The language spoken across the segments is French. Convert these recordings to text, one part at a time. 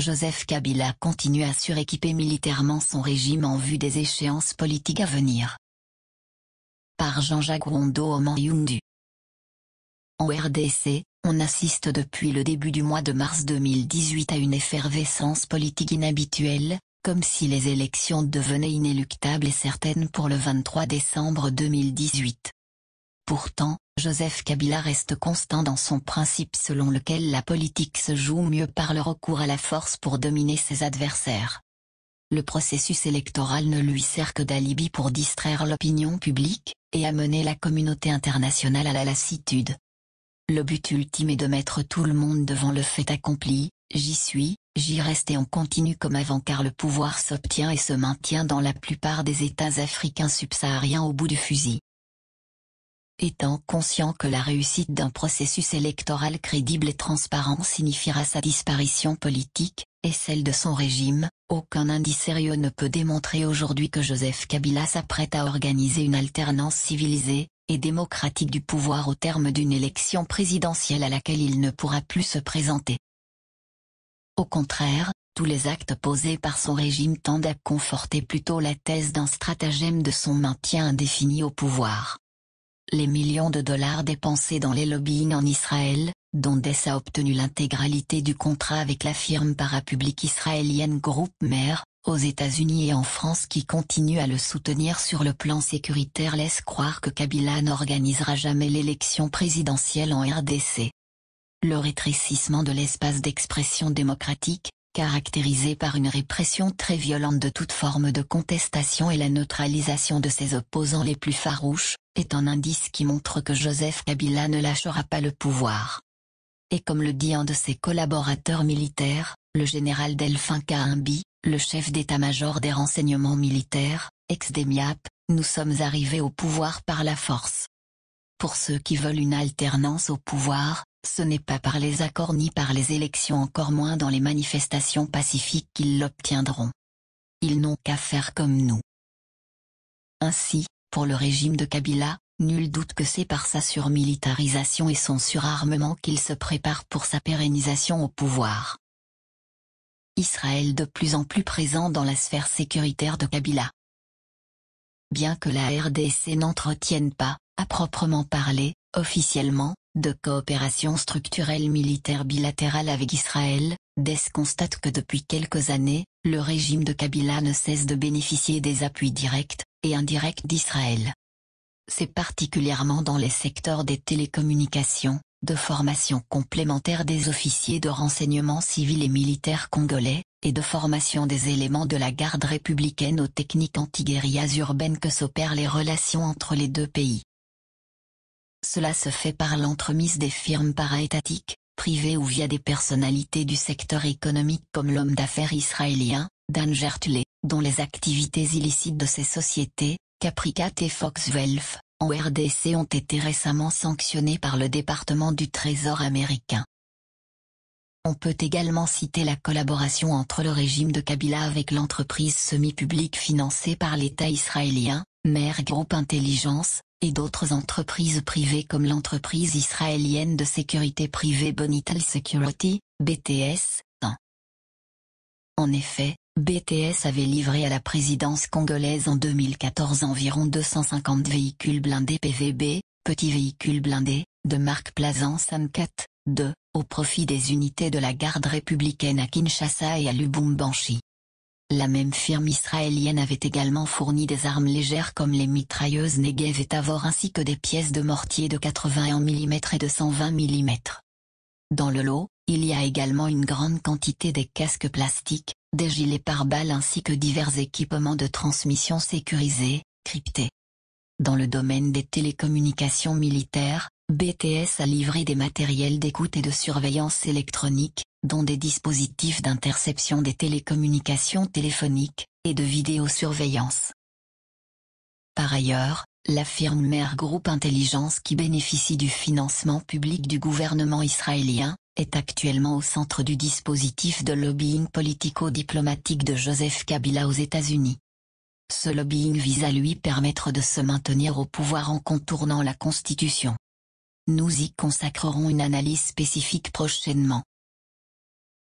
Joseph Kabila continue à suréquiper militairement son régime en vue des échéances politiques à venir. Par Jean-Jacques Rondo Oman-Youndu. En RDC, on assiste depuis le début du mois de mars 2018 à une effervescence politique inhabituelle, comme si les élections devenaient inéluctables et certaines pour le 23 décembre 2018. Pourtant, Joseph Kabila reste constant dans son principe selon lequel la politique se joue mieux par le recours à la force pour dominer ses adversaires. Le processus électoral ne lui sert que d'alibi pour distraire l'opinion publique, et amener la communauté internationale à la lassitude. Le but ultime est de mettre tout le monde devant le fait accompli, j'y suis, j'y reste et on continue comme avant car le pouvoir s'obtient et se maintient dans la plupart des États africains subsahariens au bout du fusil. Étant conscient que la réussite d'un processus électoral crédible et transparent signifiera sa disparition politique, et celle de son régime, aucun indice sérieux ne peut démontrer aujourd'hui que Joseph Kabila s'apprête à organiser une alternance civilisée et démocratique du pouvoir au terme d'une élection présidentielle à laquelle il ne pourra plus se présenter. Au contraire, tous les actes posés par son régime tendent à conforter plutôt la thèse d'un stratagème de son maintien indéfini au pouvoir. Les millions de dollars dépensés dans les lobbying en Israël, dont Dess a obtenu l'intégralité du contrat avec la firme parapublique israélienne Groupe Mer, aux États-Unis et en France qui continue à le soutenir sur le plan sécuritaire laissent croire que Kabila n'organisera jamais l'élection présidentielle en RDC. Le rétrécissement de l'espace d'expression démocratique, caractérisé par une répression très violente de toute forme de contestation et la neutralisation de ses opposants les plus farouches, est un indice qui montre que Joseph Kabila ne lâchera pas le pouvoir. Et comme le dit un de ses collaborateurs militaires, le général Delphin Kaimbi, le chef d'état-major des renseignements militaires, ex-DEMIAP, nous sommes arrivés au pouvoir par la force. Pour ceux qui veulent une alternance au pouvoir, ce n'est pas par les accords ni par les élections encore moins dans les manifestations pacifiques qu'ils l'obtiendront. Ils n'ont qu'à faire comme nous. Ainsi, pour le régime de Kabila, nul doute que c'est par sa surmilitarisation et son surarmement qu'il se prépare pour sa pérennisation au pouvoir. Israël de plus en plus présent dans la sphère sécuritaire de Kabila. Bien que la RDC n'entretienne pas, à proprement parler, officiellement, de coopération structurelle militaire bilatérale avec Israël, Dess constate que depuis quelques années, le régime de Kabila ne cesse de bénéficier des appuis directs et indirects d'Israël. C'est particulièrement dans les secteurs des télécommunications, de formation complémentaire des officiers de renseignement civils et militaires congolais, et de formation des éléments de la garde républicaine aux techniques anti-guérillas urbaines que s'opèrent les relations entre les deux pays. Cela se fait par l'entremise des firmes para-étatiques, privées ou via des personnalités du secteur économique comme l'homme d'affaires israélien, Dan Gertulé, dont les activités illicites de ces sociétés, Capricat et Foxwelf, en RDC ont été récemment sanctionnées par le département du Trésor américain. On peut également citer la collaboration entre le régime de Kabila avec l'entreprise semi-publique financée par l'État israélien, Mer Group Intelligence, et d'autres entreprises privées comme l'entreprise israélienne de sécurité privée Bonital Security, BTS, 1. En effet, BTS avait livré à la présidence congolaise en 2014 environ 250 véhicules blindés PVB, petits véhicules blindés, de marque Plaisance M4, 2, au profit des unités de la garde républicaine à Kinshasa et à Lubumbashi. La même firme israélienne avait également fourni des armes légères comme les mitrailleuses Negev et Tavor ainsi que des pièces de mortier de 81 mm et de 120 mm. Dans le lot, il y a également une grande quantité des casques plastiques, des gilets pare-balles ainsi que divers équipements de transmission sécurisés, cryptés. Dans le domaine des télécommunications militaires, BTS a livré des matériels d'écoute et de surveillance électronique, dont des dispositifs d'interception des télécommunications téléphoniques, et de vidéosurveillance. Par ailleurs, la firme Mer Group Intelligence qui bénéficie du financement public du gouvernement israélien, est actuellement au centre du dispositif de lobbying politico-diplomatique de Joseph Kabila aux États-Unis. Ce lobbying vise à lui permettre de se maintenir au pouvoir en contournant la Constitution. Nous y consacrerons une analyse spécifique prochainement.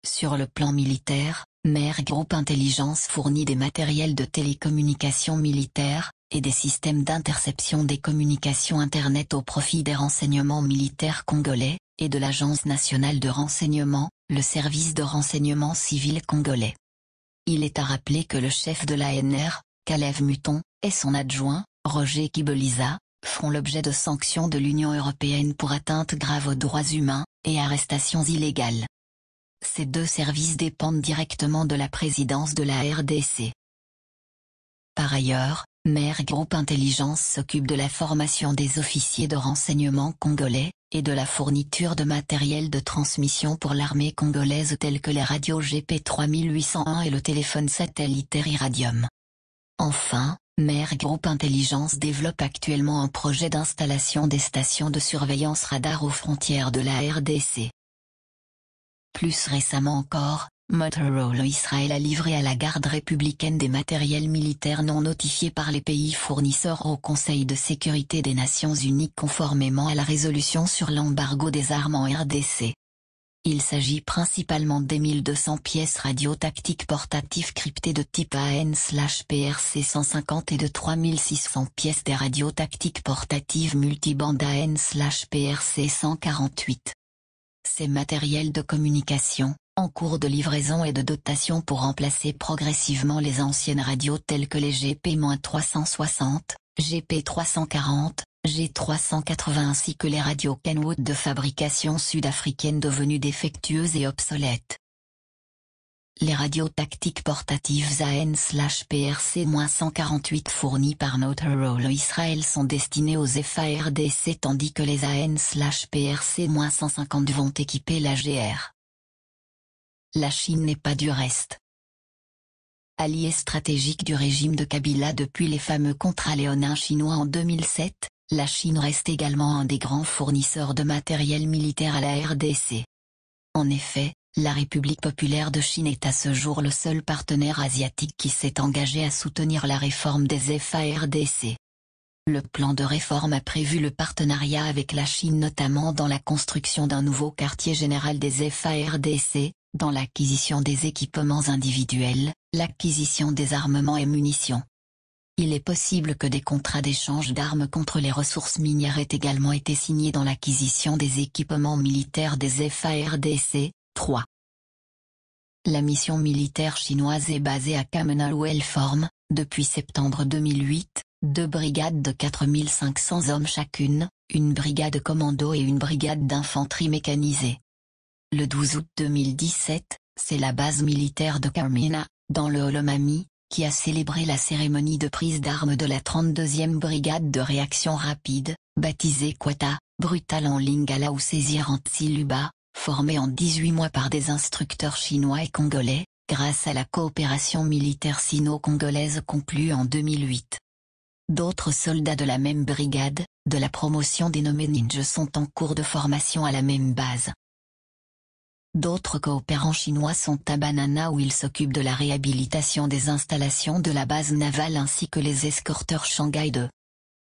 Sur le plan militaire, Mer Group Intelligence fournit des matériels de télécommunications militaires, et des systèmes d'interception des communications Internet au profit des renseignements militaires congolais, et de l'Agence nationale de renseignement, le service de renseignement civil congolais. Il est à rappeler que le chef de l'ANR, Kalev Muton, et son adjoint, Roger Kibeliza, font l'objet de sanctions de l'Union européenne pour atteintes graves aux droits humains, et arrestations illégales. Ces deux services dépendent directement de la présidence de la RDC. Par ailleurs, Mer Group Intelligence s'occupe de la formation des officiers de renseignement congolais, et de la fourniture de matériel de transmission pour l'armée congolaise tels que les radios GP 3801 et le téléphone satellitaire Iradium. Enfin, Mer Group Intelligence développe actuellement un projet d'installation des stations de surveillance radar aux frontières de la RDC. Plus récemment encore, Motorola Israël a livré à la garde républicaine des matériels militaires non notifiés par les pays fournisseurs au Conseil de sécurité des Nations Unies conformément à la résolution sur l'embargo des armes en RDC. Il s'agit principalement des 1200 pièces radio-tactiques portatives cryptées de type AN/PRC 150 et de 3600 pièces des radios-tactiques portatives multiband AN/PRC 148. Ces matériels de communication, en cours de livraison et de dotation pour remplacer progressivement les anciennes radios telles que les GP-360, GP340, G380 ainsi que les radios Kenwood de fabrication sud-africaine devenues défectueuses et obsolètes. Les radios tactiques portatives AN/PRC-148 fournies par Motorola Israël sont destinées aux FARDC tandis que les AN/PRC-150 vont équiper la GR. La Chine n'est pas du reste. Allié stratégique du régime de Kabila depuis les fameux contrats léonins chinois en 2007, la Chine reste également un des grands fournisseurs de matériel militaire à la RDC. En effet, la République populaire de Chine est à ce jour le seul partenaire asiatique qui s'est engagé à soutenir la réforme des FARDC. Le plan de réforme a prévu le partenariat avec la Chine notamment dans la construction d'un nouveau quartier général des FARDC, dans l'acquisition des équipements individuels, l'acquisition des armements et munitions. Il est possible que des contrats d'échange d'armes contre les ressources minières aient également été signés dans l'acquisition des équipements militaires des FARDC. 3. La mission militaire chinoise est basée à Kamenal où elle forme, depuis septembre 2008, 2 brigades de 4500 hommes chacune, une brigade commando et une brigade d'infanterie mécanisée. Le 12 août 2017, c'est la base militaire de Carmina, dans le Holomami, qui a célébré la cérémonie de prise d'armes de la 32e brigade de réaction rapide, baptisée Quata, Brutal en Lingala ou Saisirantsi Luba, formée en 18 mois par des instructeurs chinois et congolais, grâce à la coopération militaire sino-congolaise conclue en 2008. D'autres soldats de la même brigade, de la promotion dénommée Ninja sont en cours de formation à la même base. D'autres coopérants chinois sont à Banana où ils s'occupent de la réhabilitation des installations de la base navale ainsi que les escorteurs Shanghai 2.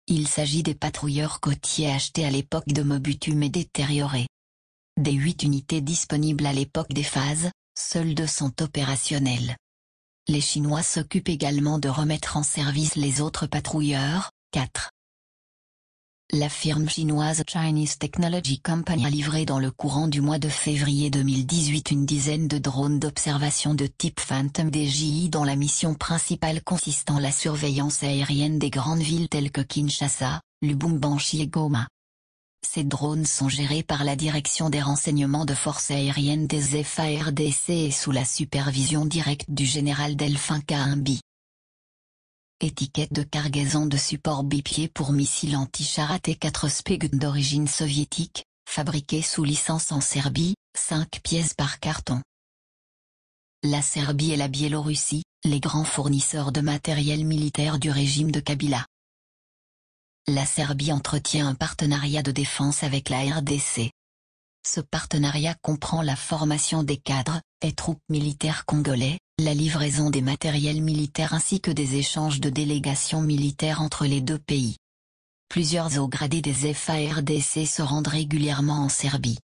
Il s'agit des patrouilleurs côtiers achetés à l'époque de Mobutu mais détériorés. Des 8 unités disponibles à l'époque des phases, seules 2 sont opérationnelles. Les Chinois s'occupent également de remettre en service les autres patrouilleurs, 4. La firme chinoise Chinese Technology Company a livré dans le courant du mois de février 2018 une dizaine de drones d'observation de type Phantom DJI dont la mission principale consiste en la surveillance aérienne des grandes villes telles que Kinshasa, Lubumbashi et Goma. Ces drones sont gérés par la Direction des renseignements de forces aériennes des FARDC et sous la supervision directe du général Delphin Kahimbi. Étiquette de cargaison de support bipied pour missiles anti-char AT-4 Spegun d'origine soviétique, fabriqué sous licence en Serbie, 5 pièces par carton. La Serbie et la Biélorussie, les grands fournisseurs de matériel militaire du régime de Kabila. La Serbie entretient un partenariat de défense avec la RDC. Ce partenariat comprend la formation des cadres, et troupes militaires congolais, la livraison des matériels militaires ainsi que des échanges de délégations militaires entre les deux pays. Plusieurs hauts gradés des FARDC se rendent régulièrement en Serbie.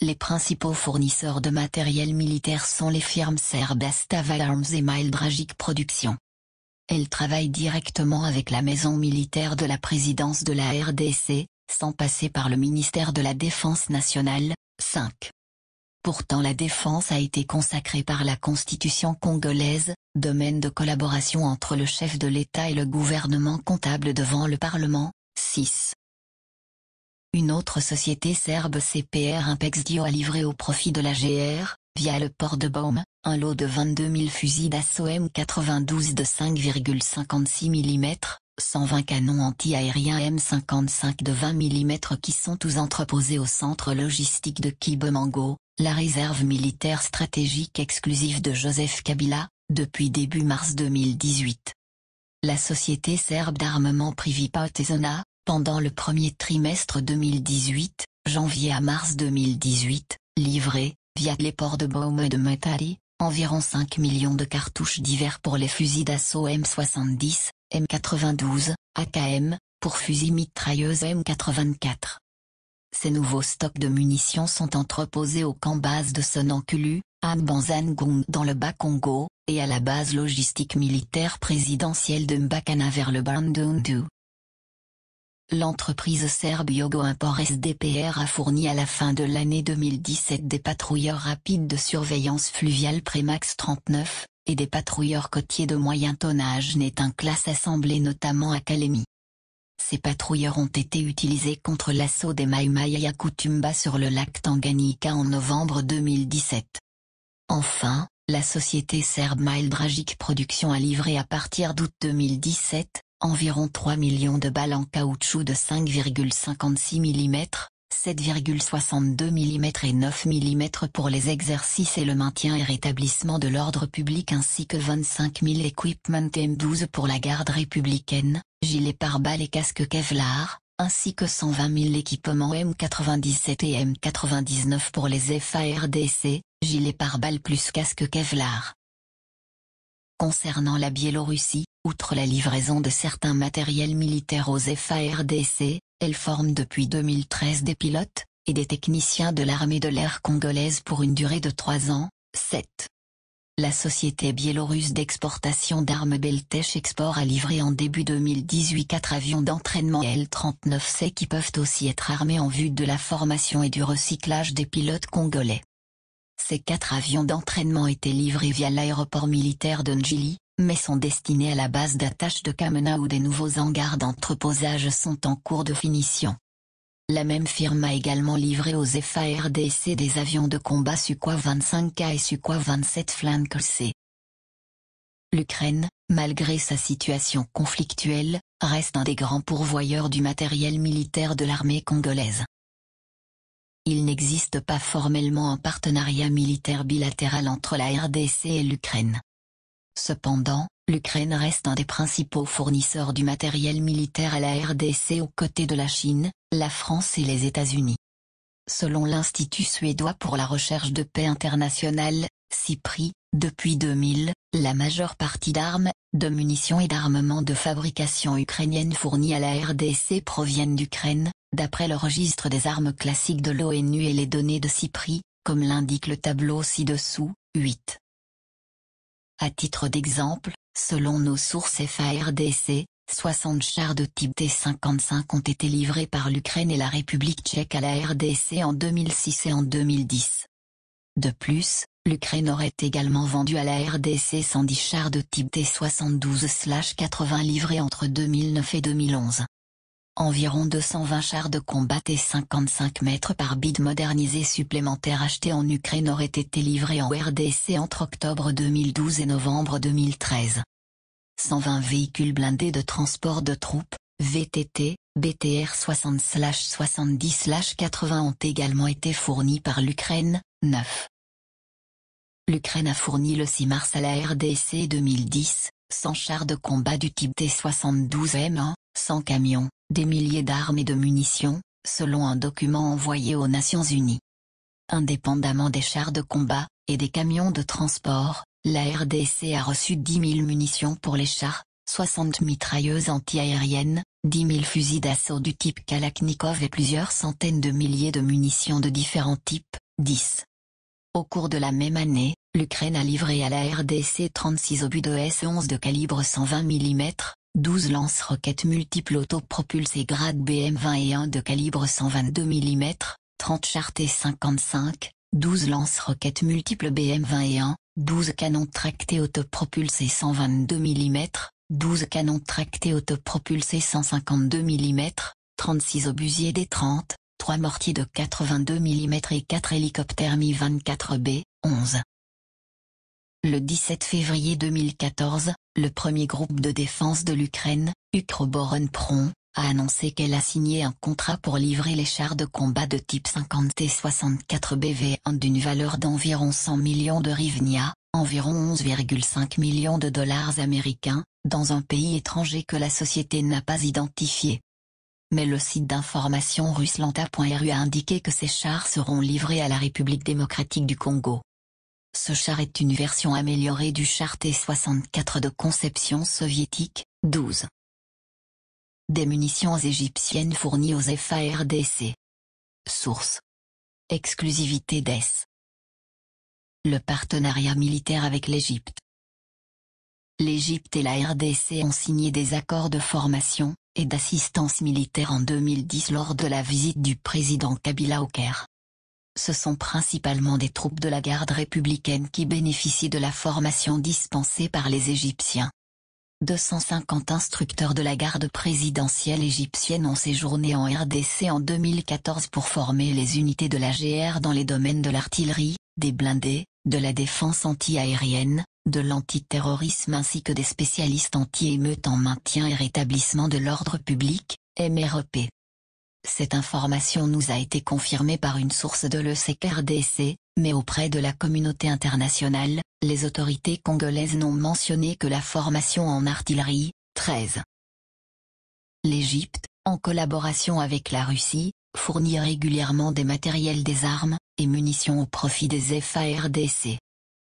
Les principaux fournisseurs de matériel militaire sont les firmes serbes Astaval Arms et Mild Dragic Production. Elle travaille directement avec la maison militaire de la présidence de la RDC, sans passer par le ministère de la Défense nationale. 5. Pourtant la défense a été consacrée par la Constitution congolaise, domaine de collaboration entre le chef de l'État et le gouvernement comptable devant le Parlement. 6. Une autre société serbe CPR Impexdio a livré au profit de la GR, via le port de Baum, un lot de 22 000 fusils d'assaut M92 de 5,56 mm, 120 canons anti-aériens M55 de 20 mm qui sont tous entreposés au centre logistique de Kibemango, la réserve militaire stratégique exclusive de Joseph Kabila, depuis début mars 2018. La société serbe d'armement Privipa Otezona, pendant le premier trimestre 2018, janvier à mars 2018, livré, via les ports de Baum et de Metari, environ 5 millions de cartouches divers pour les fusils d'assaut M70, M92, AKM, pour fusils mitrailleuses M84. Ces nouveaux stocks de munitions sont entreposés au camp base de Sonankulu, à Mbanzangung dans le Bas-Congo, et à la base logistique militaire présidentielle de Mbakana vers le Bandundu. L'entreprise serbe Yogo Import SDPR a fourni à la fin de l'année 2017 des patrouilleurs rapides de surveillance fluviale Premax 39, et des patrouilleurs côtiers de moyen tonnage Netin classe assemblés notamment à Kalemi. Ces patrouilleurs ont été utilisés contre l'assaut des Mai-Mai à Yakutumba sur le lac Tanganyika en novembre 2017. Enfin, la société serbe Mild Dragic Production a livré à partir d'août 2017, environ 3 millions de balles en caoutchouc de 5,56 mm, 7,62 mm et 9 mm pour les exercices et le maintien et rétablissement de l'ordre public ainsi que 25 000 équipements M12 pour la garde républicaine, gilets pare-balles et casques Kevlar, ainsi que 120 000 équipements M97 et M99 pour les FARDC, gilets pare-balles plus casques Kevlar. Concernant la Biélorussie, outre la livraison de certains matériels militaires aux FARDC, elle forme depuis 2013 des pilotes, et des techniciens de l'armée de l'air congolaise pour une durée de 3 ans. 7. La société biélorusse d'exportation d'armes Beltech Export a livré en début 2018 4 avions d'entraînement L-39C qui peuvent aussi être armés en vue de la formation et du recyclage des pilotes congolais. Ces 4 avions d'entraînement étaient livrés via l'aéroport militaire de Njili, mais sont destinés à la base d'attache de Kamena où des nouveaux hangars d'entreposage sont en cours de finition. La même firme a également livré aux FARDC des avions de combat Sukhoi 25K et Sukhoi 27 Flanker C. L'Ukraine, malgré sa situation conflictuelle, reste un des grands pourvoyeurs du matériel militaire de l'armée congolaise. Il n'existe pas formellement un partenariat militaire bilatéral entre la RDC et l'Ukraine. Cependant, l'Ukraine reste un des principaux fournisseurs du matériel militaire à la RDC aux côtés de la Chine, la France et les États-Unis. Selon l'Institut suédois pour la recherche de paix internationale, SIPRI, depuis 2000, la majeure partie d'armes, de munitions et d'armements de fabrication ukrainienne fournis à la RDC proviennent d'Ukraine, d'après le registre des armes classiques de l'ONU et les données de SIPRI, comme l'indique le tableau ci-dessous. 8. À titre d'exemple, selon nos sources FARDC, 60 chars de type T-55 ont été livrés par l'Ukraine et la République tchèque à la RDC en 2006 et en 2010. De plus, l'Ukraine aurait également vendu à la RDC 110 chars de type T-72/80 livrés entre 2009 et 2011. Environ 220 chars de combat T-55 mètres par bide modernisés supplémentaires achetés en Ukraine auraient été livrés en RDC entre octobre 2012 et novembre 2013. 120 véhicules blindés de transport de troupes, VTT, BTR 60/70/80 ont également été fournis par l'Ukraine. 9. L'Ukraine a fourni le 6 mars à la RDC 2010, 100 chars de combat du type T-72M1, 100 camions, des milliers d'armes et de munitions, selon un document envoyé aux Nations Unies. Indépendamment des chars de combat, et des camions de transport, la RDC a reçu 10 000 munitions pour les chars, 60 mitrailleuses anti-aériennes, 10 000 fusils d'assaut du type Kalachnikov et plusieurs centaines de milliers de munitions de différents types, 10. Au cours de la même année, l'Ukraine a livré à la RDC 36 obus de S-11 de calibre 120 mm, 12 lance-roquettes multiples autopropulsés grade BM-20 et 1 de calibre 122 mm, 30 chars T-55, 12 lance-roquettes multiples BM-20 et 1, 12 canons tractés autopropulsés 122 mm, 12 canons tractés autopropulsés 152 mm, 36 obusiers D-30, 3 mortiers de 82 mm et 4 hélicoptères Mi-24B, 11. Le 17 février 2014, le premier groupe de défense de l'Ukraine, Ukroboronprom, a annoncé qu'elle a signé un contrat pour livrer les chars de combat de type 50 T-64 BV1 d'une valeur d'environ 100 millions de hryvnia, environ 11,5 millions de dollars américains, dans un pays étranger que la société n'a pas identifié. Mais le site d'information Ruslanta.ru a indiqué que ces chars seront livrés à la République démocratique du Congo. Ce char est une version améliorée du char T-64 de conception soviétique, 12. Des munitions égyptiennes fournies aux FARDC. Source. Exclusivité d'ES. Le partenariat militaire avec l'Égypte. L'Égypte et la RDC ont signé des accords de formation et d'assistance militaire en 2010 lors de la visite du président Kabila au Caire. Ce sont principalement des troupes de la garde républicaine qui bénéficient de la formation dispensée par les Égyptiens. 250 instructeurs de la garde présidentielle égyptienne ont séjourné en RDC en 2014 pour former les unités de la GR dans les domaines de l'artillerie, des blindés, de la défense anti-aérienne, de l'antiterrorisme ainsi que des spécialistes anti-émeutes en maintien et rétablissement de l'ordre public, MREP. Cette information nous a été confirmée par une source de l'ESEC-RDC, mais auprès de la communauté internationale, les autorités congolaises n'ont mentionné que la formation en artillerie, 13. L'Égypte, en collaboration avec la Russie, fournit régulièrement des matériels des armes et munitions au profit des FARDC.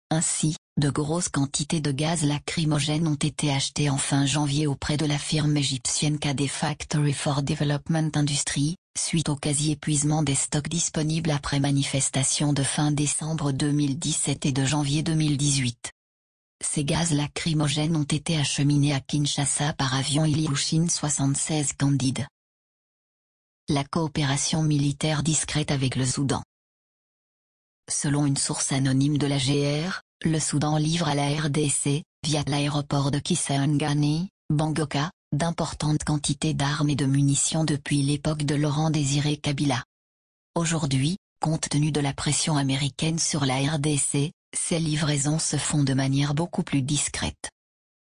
Ainsi, de grosses quantités de gaz lacrymogène ont été achetées en fin janvier auprès de la firme égyptienne KD Factory for Development Industry, suite au quasi-épuisement des stocks disponibles après manifestation de fin décembre 2017 et de janvier 2018. Ces gaz lacrymogènes ont été acheminés à Kinshasa par avion Ilyushin 76 Candide. La coopération militaire discrète avec le Soudan. Selon une source anonyme de la GR, le Soudan livre à la RDC, via l'aéroport de Kisangani, Bangoka, d'importantes quantités d'armes et de munitions depuis l'époque de Laurent-Désiré Kabila. Aujourd'hui, compte tenu de la pression américaine sur la RDC, ces livraisons se font de manière beaucoup plus discrète.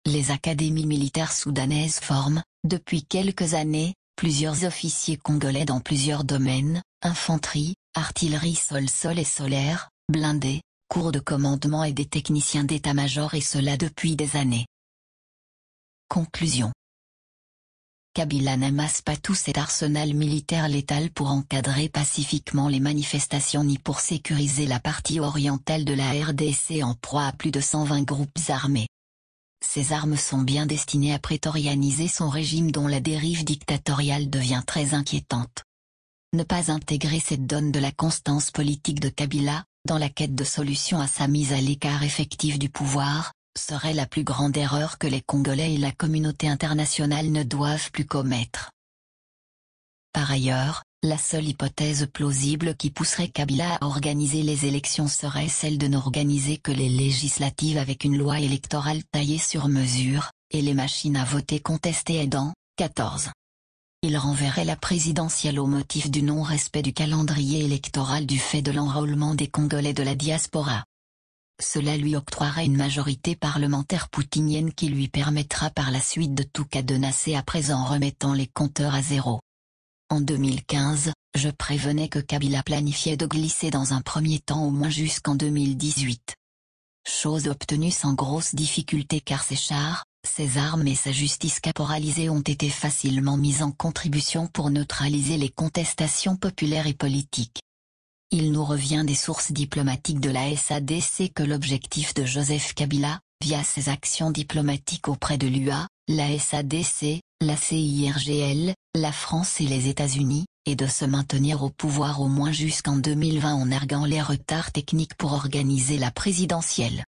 Les académies militaires soudanaises forment, depuis quelques années, plusieurs officiers congolais dans plusieurs domaines, infanterie, artillerie sol-sol et solaire, blindés, cours de commandement et des techniciens d'état-major et cela depuis des années. Conclusion. Kabila n'amasse pas tout cet arsenal militaire létal pour encadrer pacifiquement les manifestations ni pour sécuriser la partie orientale de la RDC en proie à plus de 120 groupes armés. Ces armes sont bien destinées à prétorianiser son régime dont la dérive dictatoriale devient très inquiétante. Ne pas intégrer cette donne de la constance politique de Kabila, dans la quête de solutions à sa mise à l'écart effective du pouvoir, serait la plus grande erreur que les Congolais et la communauté internationale ne doivent plus commettre. Par ailleurs, la seule hypothèse plausible qui pousserait Kabila à organiser les élections serait celle de n'organiser que les législatives avec une loi électorale taillée sur mesure, et les machines à voter contestées aidant, 14. Il renverrait la présidentielle au motif du non-respect du calendrier électoral du fait de l'enrôlement des Congolais de la diaspora. Cela lui octroierait une majorité parlementaire poutinienne qui lui permettra par la suite de tout cadenasser à présent en remettant les compteurs à zéro. En 2015, je prévenais que Kabila planifiait de glisser dans un premier temps au moins jusqu'en 2018. Chose obtenue sans grosse difficulté car ses chars, ses armes et sa justice caporalisée ont été facilement mises en contribution pour neutraliser les contestations populaires et politiques. Il nous revient des sources diplomatiques de la SADC que l'objectif de Joseph Kabila, via ses actions diplomatiques auprès de l'UA, la SADC, la CIRGL, la France et les États-Unis, et de se maintenir au pouvoir au moins jusqu'en 2020 en narguant les retards techniques pour organiser la présidentielle.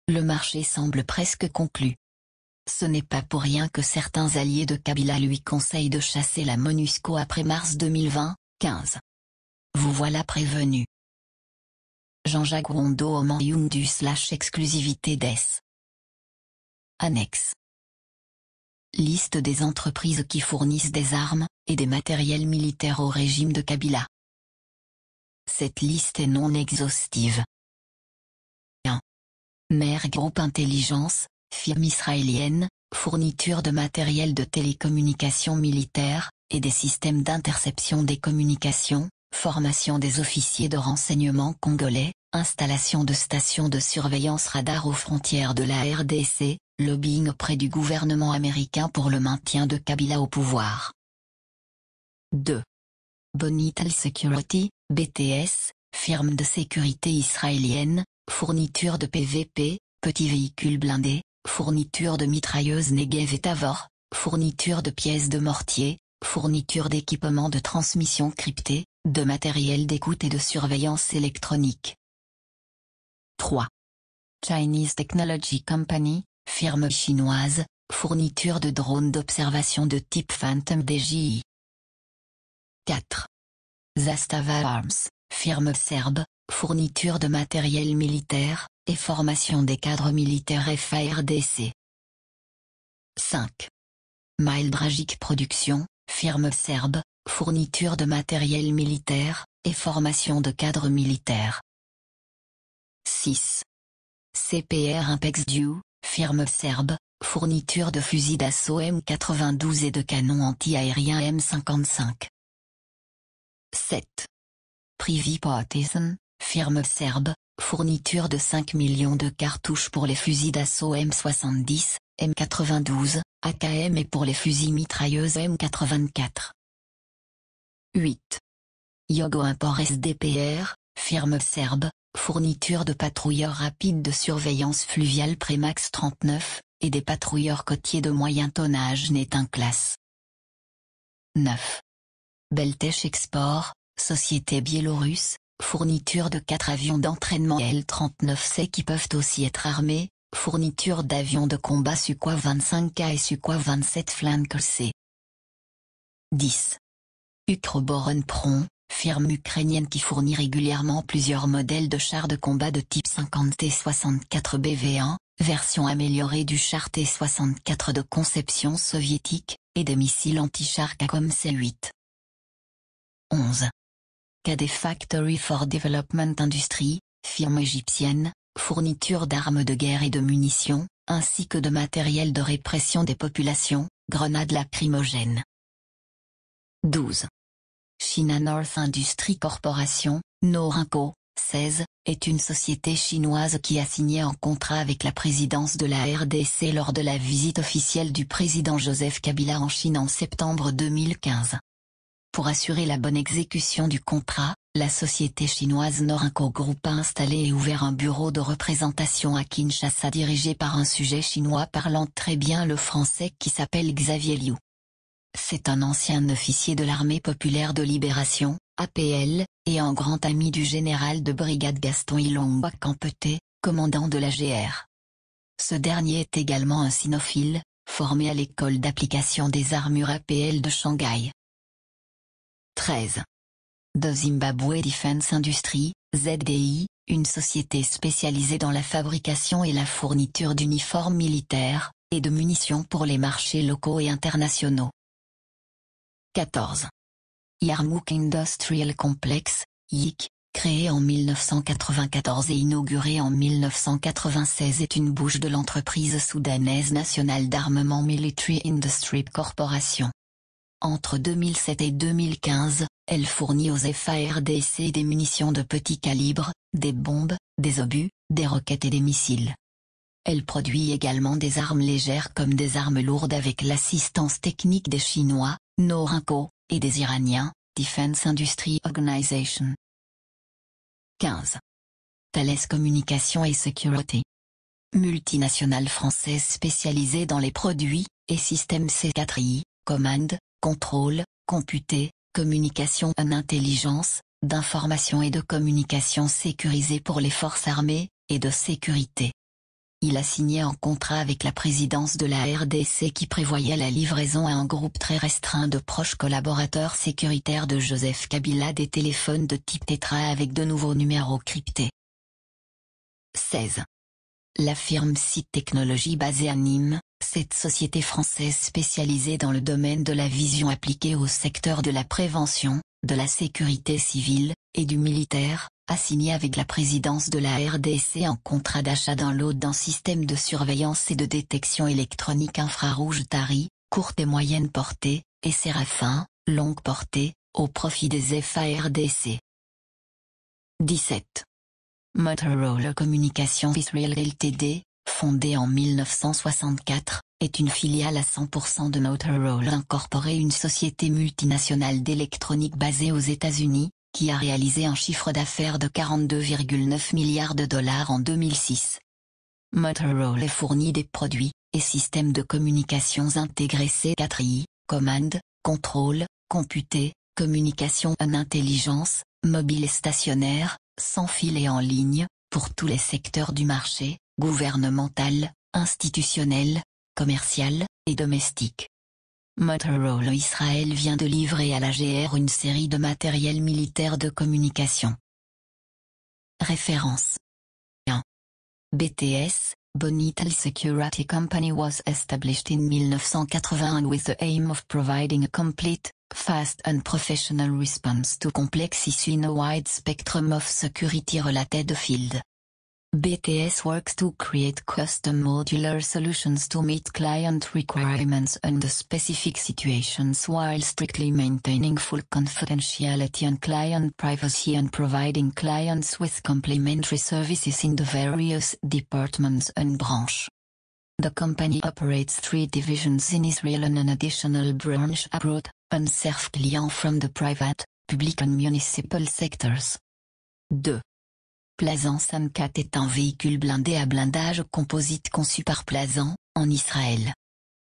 Le marché semble presque conclu. Ce n'est pas pour rien que certains alliés de Kabila lui conseillent de chasser la MONUSCO après mars 2020-15. Vous voilà prévenu. Jean-Jacques Rondeau au Mans Youndu / exclusivité des. Annexe. Liste des entreprises qui fournissent des armes et des matériels militaires au régime de Kabila. Cette liste est non exhaustive. 1. Mer Group Intelligence, firme israélienne, fourniture de matériel de télécommunications militaires, et des systèmes d'interception des communications, formation des officiers de renseignement congolais, installation de stations de surveillance radar aux frontières de la RDC, lobbying auprès du gouvernement américain pour le maintien de Kabila au pouvoir. 2. Bonital Security, BTS, firme de sécurité israélienne, fourniture de PVP, petits véhicules blindés, fourniture de mitrailleuses Negev et Tavor, fourniture de pièces de mortier, fourniture d'équipements de transmission cryptée, de matériel d'écoute et de surveillance électronique. 3. Chinese Technology Company, firme chinoise, fourniture de drones d'observation de type Phantom DJI. 4. Zastava Arms, firme serbe, fourniture de matériel militaire, et formation des cadres militaires FARDC. 5. Mile Dragic Production, firme serbe, fourniture de matériel militaire, et formation de cadres militaires. 6. CPR Impex Dew, firme serbe, fourniture de fusils d'assaut M92 et de canons anti-aériens M55. 7. Privy Partisan, firme serbe, fourniture de 5 millions de cartouches pour les fusils d'assaut M70, M92, AKM et pour les fusils mitrailleuses M84. 8. Yogo Import SDPR, firme serbe, fourniture de patrouilleurs rapides de surveillance fluviale Premax 39, et des patrouilleurs côtiers de moyen tonnage Netin classe. 9. Beltech Export, société biélorusse, fourniture de 4 avions d'entraînement L-39C qui peuvent aussi être armés, fourniture d'avions de combat Sukhoi 25K et Sukhoi 27 Flanker C. 10. Ukroboronprom, firme ukrainienne qui fournit régulièrement plusieurs modèles de chars de combat de type 50 T-64 BV1, version améliorée du char T-64 de conception soviétique, et des missiles anti-chars Kakom C-8. 11. KD Factory for Development Industry, firme égyptienne, fourniture d'armes de guerre et de munitions, ainsi que de matériel de répression des populations, grenades lacrymogènes. 12. China North Industry Corporation, Norinco, 16, est une société chinoise qui a signé un contrat avec la présidence de la RDC lors de la visite officielle du président Joseph Kabila en Chine en septembre 2015. Pour assurer la bonne exécution du contrat, la société chinoise Norinco Group a installé et ouvert un bureau de représentation à Kinshasa dirigé par un sujet chinois parlant très bien le français qui s'appelle Xavier Liu. C'est un ancien officier de l'Armée populaire de libération, APL, et un grand ami du général de brigade Gaston Ilongwa Kampeté, commandant de la GR. Ce dernier est également un sinophile, formé à l'école d'application des armures APL de Shanghai. 13. The Zimbabwe Defense Industry, ZDI, une société spécialisée dans la fabrication et la fourniture d'uniformes militaires, et de munitions pour les marchés locaux et internationaux. 14. Yarmouk Industrial Complex, YIC, créé en 1994 et inauguré en 1996 est une bouche de l'entreprise soudanaise nationale d'armement Military Industry Corporation. Entre 2007 et 2015, elle fournit aux FARDC des munitions de petit calibre, des bombes, des obus, des roquettes et des missiles. Elle produit également des armes légères comme des armes lourdes avec l'assistance technique des Chinois, Norinco, et des Iraniens, Defense Industry Organization. 15. Thales Communication et Security. Multinationale française spécialisée dans les produits, et système C4I, commande, contrôle, computer, communication en intelligence, d'information et de communication sécurisée pour les forces armées, et de sécurité. Il a signé un contrat avec la présidence de la RDC qui prévoyait la livraison à un groupe très restreint de proches collaborateurs sécuritaires de Joseph Kabila des téléphones de type Tetra avec de nouveaux numéros cryptés. 16. La firme Site Technologies basée à Nîmes, cette société française spécialisée dans le domaine de la vision appliquée au secteur de la prévention, de la sécurité civile, et du militaire, a signé avec la présidence de la RDC un contrat d'achat d'un lot d'un système de surveillance et de détection électronique infrarouge Tari, courte et moyenne portée, et Séraphin, longue portée, au profit des FARDC. 17. Motorola Communications Israel Ltd, fondée en 1964, est une filiale à 100% de Motorola Incorporée, une société multinationale d'électronique basée aux États-Unis, qui a réalisé un chiffre d'affaires de 42,9 milliards de dollars en 2006. Motorola fournit des produits et systèmes de communications intégrés C4I, commande, contrôle, computer, communication en intelligence, mobile et stationnaire, sans fil et en ligne, pour tous les secteurs du marché, gouvernemental, institutionnel, commercial, et domestique. Motorola Israël vient de livrer à la GR une série de matériel militaire de communication. Référence 1. BTS, Bonital Security Company was established in 1981 with the aim of providing a complete, fast and professional response to complex issues in a wide spectrum of security-related field. BTS works to create custom modular solutions to meet client requirements under specific situations while strictly maintaining full confidentiality and client privacy and providing clients with complementary services in the various departments and branches. The company operates 3 divisions in Israel and an additional branch abroad, and serve clients from the private, public and municipal sectors. 2. Plazan Samcat est un véhicule blindé à blindage composite conçu par Plazan, en Israël.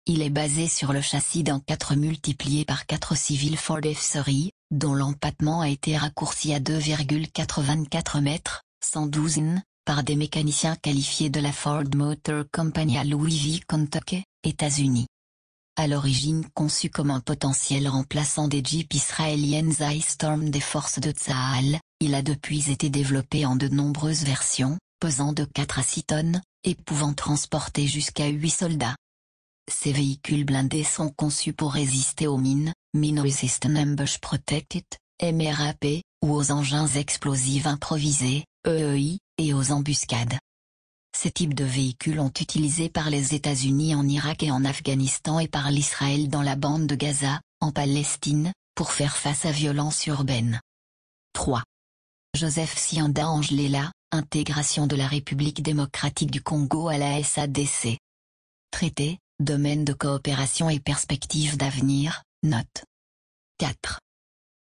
Il est basé sur le châssis d'un 4 multiplié par 4 civil Ford F-Series, dont l'empattement a été raccourci à 2,84 mètres, 112 in, par des mécaniciens qualifiés de la Ford Motor Company à Louisville, Kentucky, États-Unis. À l'origine conçu comme un potentiel remplaçant des Jeeps israéliennes Ice Storm des forces de Tsahal, il a depuis été développé en de nombreuses versions, pesant de 4 à 6 tonnes, et pouvant transporter jusqu'à 8 soldats. Ces véhicules blindés sont conçus pour résister aux mines, Mine Resistant Ambush Protected, MRAP, ou aux engins explosifs improvisés, EEI, et aux embuscades. Ces types de véhicules ont utilisé par les États-Unis en Irak et en Afghanistan et par l'Israël dans la bande de Gaza, en Palestine, pour faire face à violences urbaines. 3. Joseph Sianda Angelela, intégration de la République démocratique du Congo à la SADC. Traité, domaine de coopération et perspectives d'avenir, note. 4.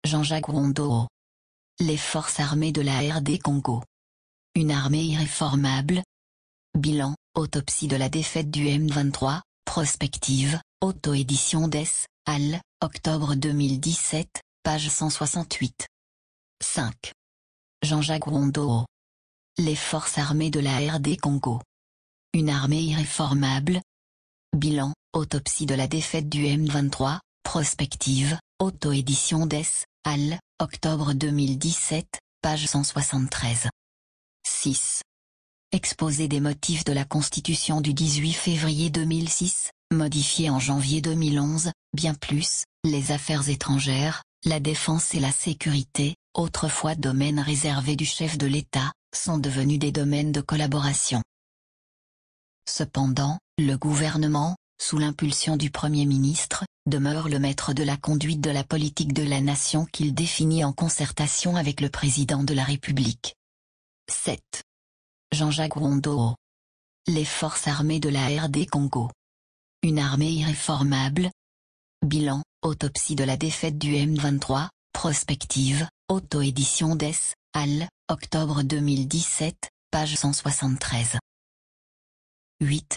Jean-Jacques Rondeau. Les forces armées de la RD Congo. Une armée irréformable. Bilan, autopsie de la défaite du M23, prospective, auto-édition d'Es, Al, octobre 2017, page 168. 5. Jean-Jacques Rondeau. Les forces armées de la RD Congo. Une armée irréformable. Bilan, autopsie de la défaite du M23, prospective, auto-édition d'Es, Al, octobre 2017, page 173. 6. Exposé des motifs de la Constitution du 18 février 2006, modifiée en janvier 2011, bien plus, les affaires étrangères, la défense et la sécurité, autrefois domaines réservés du chef de l'État, sont devenus des domaines de collaboration. Cependant, le gouvernement, sous l'impulsion du Premier ministre, demeure le maître de la conduite de la politique de la nation qu'il définit en concertation avec le président de la République. 7. Jean-Jacques Rondeau. Les forces armées de la RD Congo. Une armée irréformable. Bilan, autopsie de la défaite du M23, prospective, auto-édition d'Es, Al, octobre 2017, page 173. 8.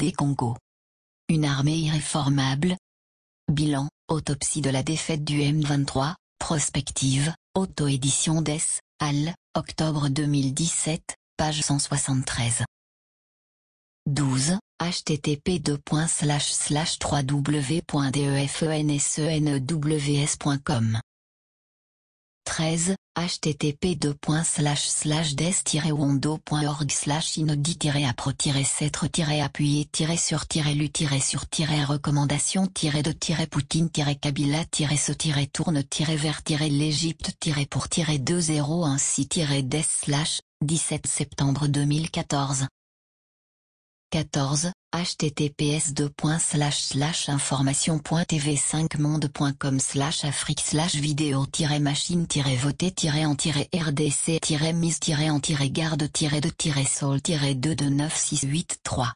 RD Congo. Une armée irréformable. Bilan, autopsie de la défaite du M23, prospective, auto-édition d'Es, Al, octobre 2017, page 173. 12, http://www.defensenews.com 13, http://de-pour/de-si-pour-le-sur-le-de-pour-de-si-de-des/17 septembre 2014. 14, https://information.tv5monde.com/afrique/vidéo-machine-voter-en-rdc-mise-en-garde-de-968-3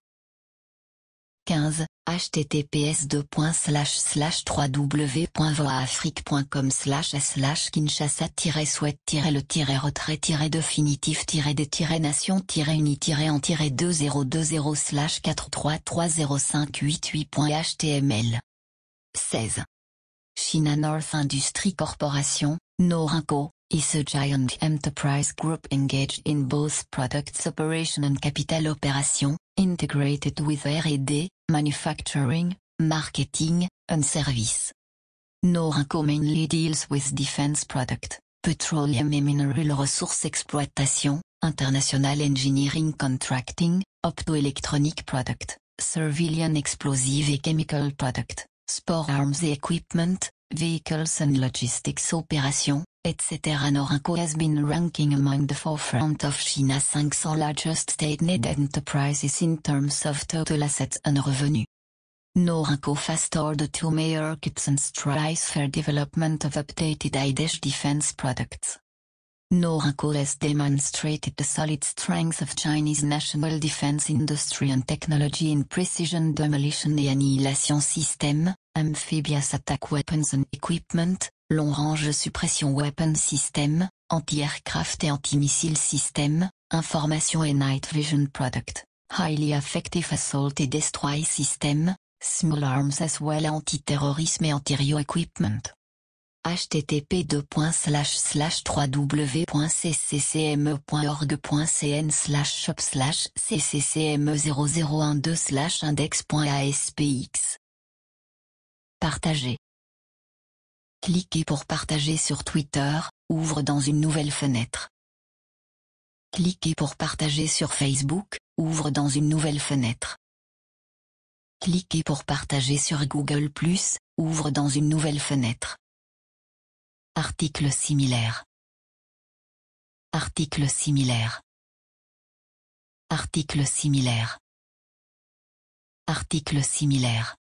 15, https://souhaite-le-retrait-de-finitives-de-tiré-souhaite-le-uni-en-tiré-200-000-68.html 16. China North Industry Corporation, Norinco, is a giant enterprise group engaged in both products operation and capital operation, integrated with R&D, manufacturing, marketing, and service. Norinco mainly deals with defense product, petroleum and mineral resource exploitation, international engineering contracting, optoelectronic product, civilian explosive and chemical product, sport arms and equipment, vehicles and logistics operation, etc. Norinco has been ranking among the forefront of China's 500 largest state-led enterprises in terms of total assets and revenue. Norinco fostered the two major markets and strives for development of updated high-tech defense products. Norinco has demonstrated the solid strength of Chinese national defense industry and technology in precision demolition and annihilation system, amphibious attack weapons and equipment, long-range suppression weapon system, anti-aircraft and anti-missile system, information and night vision product, highly effective assault and destroy system, small arms as well anti-terrorism and anti-rio equipment. http://www.cccme.org.cn/shop/cccme0012/index.aspx. Partager. Cliquez pour partager sur Twitter, ouvre dans une nouvelle fenêtre. Cliquez pour partager sur Facebook, ouvre dans une nouvelle fenêtre. Cliquez pour partager sur Google+, ouvre dans une nouvelle fenêtre. Article similaire. Article similaire. Article similaire. Article similaire.